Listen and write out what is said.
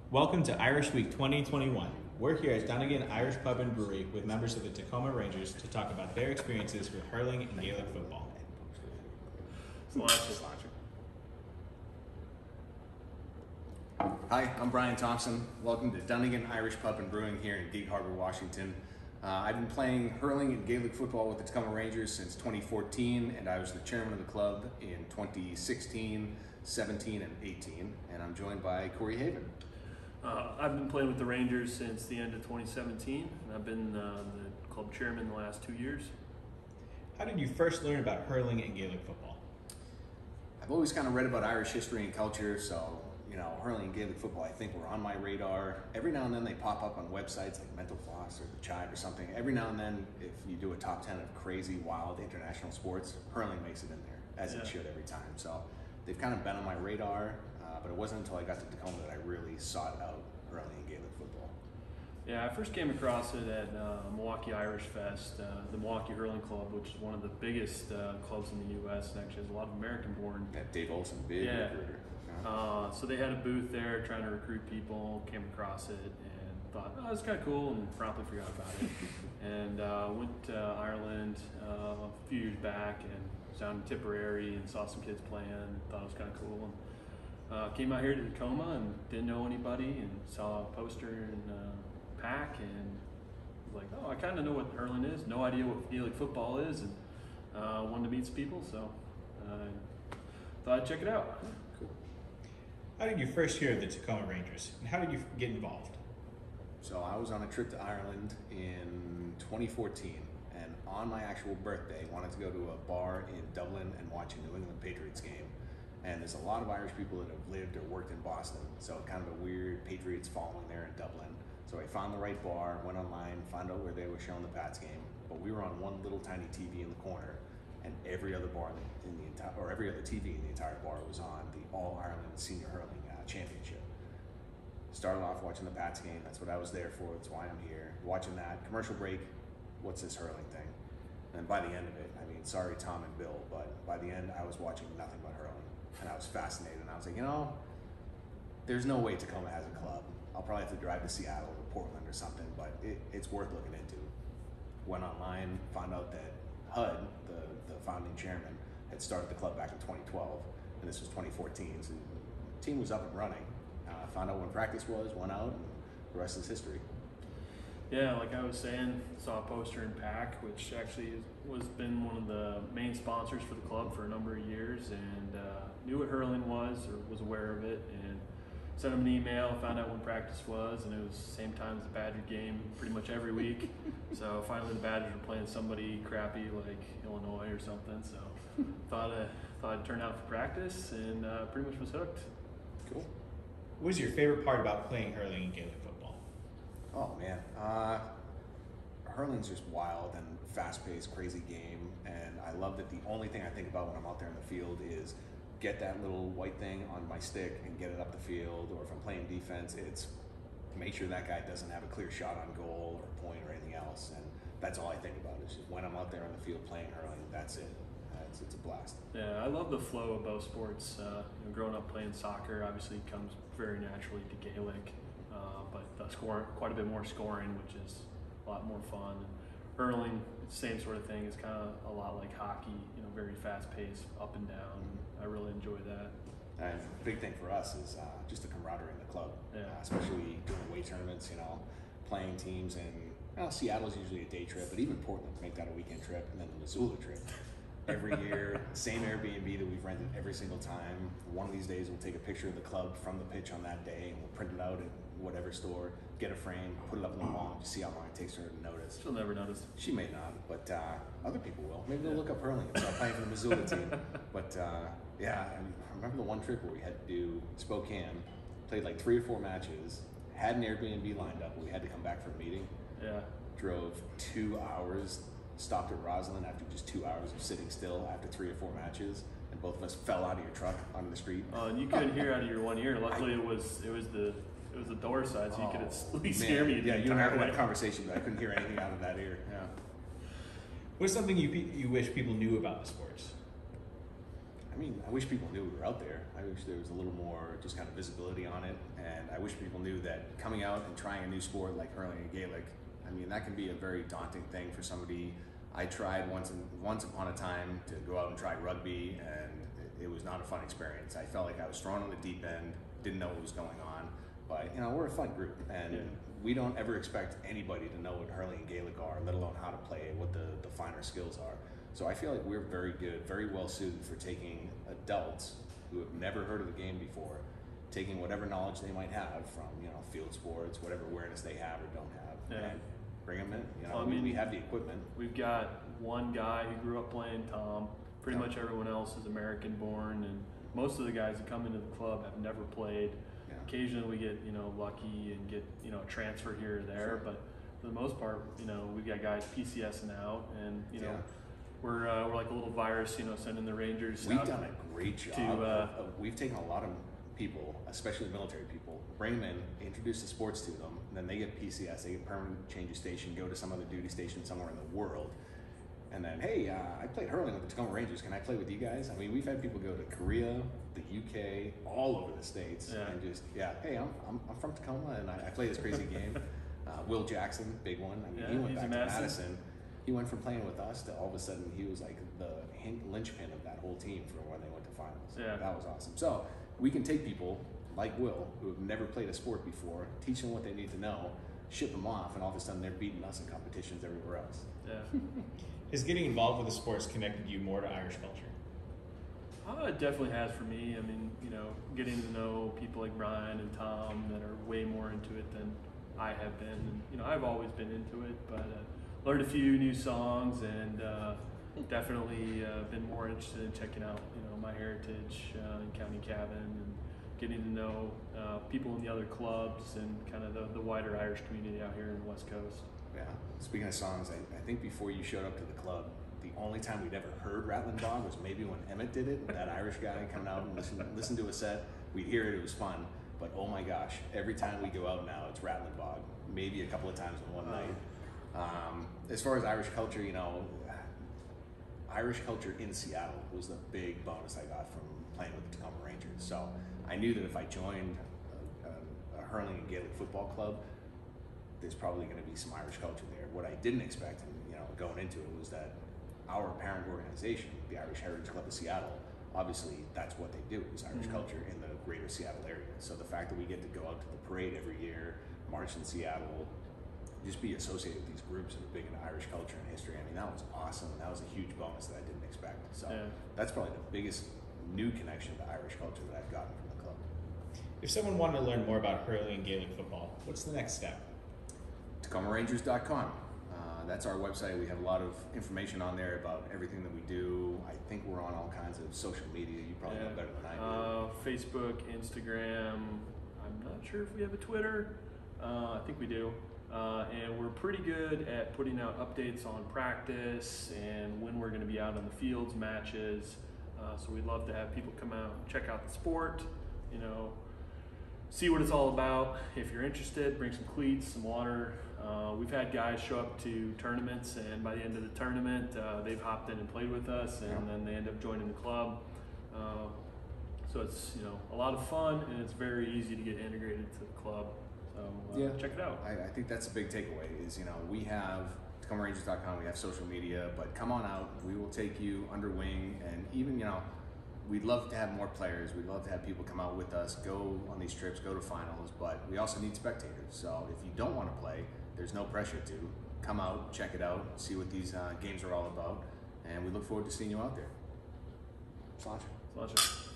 Welcome to Irish Week 2021. We're here at Dunnigan Irish Pub and Brewery with members of the Tacoma Rangers to talk about their experiences with hurling and Gaelic football. Hi, I'm Brian Thompson. Welcome to Dunnigan Irish Pub and Brewing here in Gig Harbor, Washington. I've been playing hurling and Gaelic football with the Tacoma Rangers since 2014, and I was the chairman of the club in 2016, 17, and 18, and I'm joined by Cory Haven. I've been playing with the Rangers since the end of 2017, and I've been the club chairman the last 2 years. How did you first learn about hurling and Gaelic football? I've always kind of read about Irish history and culture, so hurling and Gaelic football I think were on my radar. Every now and then they pop up on websites like Mental Floss or The Chive or something. Every now and then, if you do a top 10 of crazy, wild international sports, hurling makes it in there, as it should every time. So they've kind of been on my radar, but it wasn't until I got to Tacoma that I really sought out hurling and Gaelic football. Yeah, I first came across it at Milwaukee Irish Fest, the Milwaukee Hurling Club, which is one of the biggest clubs in the U.S. and actually has a lot of American-born. Yeah, Dave Olson, big recruiter. So they had a booth there trying to recruit people, came across it and thought, oh, it's kind of cool, and promptly forgot about it. And went to Ireland a few years back and was down in Tipperary and saw some kids playing, thought it was kind of cool. And came out here to Tacoma and didn't know anybody and saw a poster in PAC and was like, oh, I kind of know what hurling is, no idea what Gaelic football is, and wanted to meet some people, so thought I'd check it out. How did you first hear of the Tacoma Rangers, and how did you get involved? So I was on a trip to Ireland in 2014, and on my actual birthday, wanted to go to a bar in Dublin and watch a New England Patriots game. And there's a lot of Irish people that have lived or worked in Boston, so kind of a weird Patriots following there in Dublin. So I found the right bar, went online, found out where they were showing the Pats game, but we were on one little tiny TV in the corner, and every other bar in the entire, or every other TV in the entire bar was on the All Ireland Senior Hurling Championship. Started off watching the Pats game. That's what I was there for. That's why I'm here. Watching that commercial break. What's this hurling thing? And by the end of it, I mean, sorry Tom and Bill, but by the end I was watching nothing but hurling, and I was fascinated. And I was like, there's no way Tacoma has a club. I'll probably have to drive to Seattle or Portland or something, but it's worth looking into. Went online, found out that HUD, the founding chairman, had started the club back in 2012, and this was 2014, so the team was up and running. Found out when practice was, went out, and the rest is history. Yeah, like I was saying, saw a poster in PAC, which actually was been one of the main sponsors for the club for a number of years, and knew what hurling was, or was aware of it, and sent them an email, found out when practice was, and it was the same time as the Badger game pretty much every week. So finally the Badgers were playing somebody crappy like Illinois or something, so thought I'd turn out for practice, and pretty much was hooked. Cool. What was your favorite part about playing hurling and Gaelic football? Oh man, hurling's just wild and fast-paced, crazy game, and I love that the only thing I think about when I'm out there in the field is get that little white thing on my stick and get it up the field, or if I'm playing defense, it's make sure that guy doesn't have a clear shot on goal or point or anything else, and that's all I think about is just when I'm out there on the field playing hurling, that's it. It's a blast. Yeah, I love the flow of both sports. Growing up playing soccer obviously comes very naturally to Gaelic, but quite a bit more scoring, which is a lot more fun. And hurling, it's the same sort of thing. It's kind of a lot like hockey, very fast-paced, up and down. I really enjoy that. And the big thing for us is just the camaraderie in the club, especially doing away tournaments, playing teams. And Seattle's usually a day trip, but even Portland make that a weekend trip, and then the Missoula trip. Every year, same Airbnb that we've rented every single time. One of these days we'll take a picture of the club from the pitch on that day, and we'll print it out at whatever store, get a frame, put it up in the wall, and just see how long it takes her to notice. She'll never notice. She may not, but other people will. Maybe they'll look up hurling and start playing for the Missoula team. But I remember the one trip where we had to do Spokane, played like 3 or 4 matches, had an Airbnb lined up, but we had to come back for a meeting. Yeah. Drove 2 hours, stopped at Roslyn after just 2 hours of sitting still after 3 or 4 matches, and both of us fell out of your truck onto the street. Oh, and you couldn't hear out of your one ear. Luckily, it was the door side, so you could at least hear me. Yeah, you and I had that conversation, but I couldn't hear anything out of that ear. Yeah. What's something you wish people knew about the sports? I I mean, I wish people knew we were out there. I wish there was a little more just kind of visibility on it, and I wish people knew that coming out and trying a new sport like hurling and Gaelic, I mean, that can be a very daunting thing for somebody. I tried once upon a time to go out and try rugby, and it was not a fun experience. I felt like I was thrown on the deep end, didn't know what was going on, but you know, we're a fun group, and we don't ever expect anybody to know what hurling and Gaelic are, let alone how to play it, what the finer skills are. So I feel like we're very good, very well suited for taking adults who have never heard of the game before, taking whatever knowledge they might have from, you know, field sports, whatever awareness they have or don't have, and bring them in. You know, Well, I mean, we have the equipment. We've got one guy who grew up playing Tom. Pretty much everyone else is American born, and most of the guys that come into the club have never played. Yeah. Occasionally we get, you know, lucky and get, you know, a transfer here or there, but for the most part, you know, we've got guys PCSing out, and you know, we're like a little virus, you know, sending the Rangers. We've done a great job. To, we've taken a lot of people, especially military people, bring them in, introduce the sports to them, and then they get PCS, they get permanent change of station, go to some other duty station somewhere in the world, and then, hey, I played hurling with the Tacoma Rangers, can I play with you guys? I mean, we've had people go to Korea, the UK, all over the States, and just, hey, I'm from Tacoma, and I play this crazy game. Will Jackson, big one. I mean, he went back to Madison. He went from playing with us to all of a sudden he was like the linchpin of that whole team for when they went to finals. Yeah. That was awesome. So we can take people like Will, who have never played a sport before, teach them what they need to know, ship them off, and all of a sudden they're beating us in competitions everywhere else. Yeah. Has getting involved with the sports connected you more to Irish culture? It definitely has for me. I mean, you know, getting to know people like Ryan and Tom that are way more into it than I have been. And, you know, I've always been into it, but learned a few new songs, and definitely been more interested in checking out, you know, my heritage in County Cavan, and getting to know people in the other clubs and kind of the wider Irish community out here in the West Coast. Yeah. Speaking of songs, I think before you showed up to the club, the only time we'd ever heard Rattling Dog was maybe when Emmett did it, that Irish guy coming out and listen to a set. We'd hear it was fun, but oh my gosh, every time we go out now, it's Rattling Dog, maybe a couple of times in one night. As far as Irish culture, you know, Irish culture in Seattle was the big bonus I got from playing with the Tacoma Rangers. So I knew that if I joined a hurling and Gaelic football club, there's probably going to be some Irish culture there. What I didn't expect, and you know, going into it, was that our parent organization, the Irish Heritage Club of Seattle, obviously that's what they do, is Irish culture in the greater Seattle area. So the fact that we get to go out to the parade every year, march in Seattle, just be associated with these groups that are big into Irish culture and history, I mean, that was awesome, and that was a huge bonus that I didn't expect. So that's probably the biggest new connection to Irish culture that I've gotten from the club. If someone wanted to learn more about hurling and Gaelic football, what's the next step? TacomaRangers.com. That's our website. We have a lot of information on there about everything that we do. I think we're on all kinds of social media. You probably know better than I do. Facebook, Instagram. I'm not sure if we have a Twitter. I think we do. And we're pretty good at putting out updates on practice and when we're going to be out on the fields, matches. So we'd love to have people come out and check out the sport, you know, see what it's all about. If you're interested, bring some cleats, some water. We've had guys show up to tournaments, and by the end of the tournament, they've hopped in and played with us, and then they end up joining the club. So it's, you know, a lot of fun, and it's very easy to get integrated to the club. So check it out. I think that's a big takeaway is, you know, we have TacomaRangers.com, we have social media, but come on out. We will take you under wing, and even, you know, we'd love to have more players. We'd love to have people come out with us, go on these trips, go to finals, but we also need spectators. So if you don't want to play, there's no pressure to. Come out, check it out, see what these games are all about, and we look forward to seeing you out there. Sláinte. Sláinte.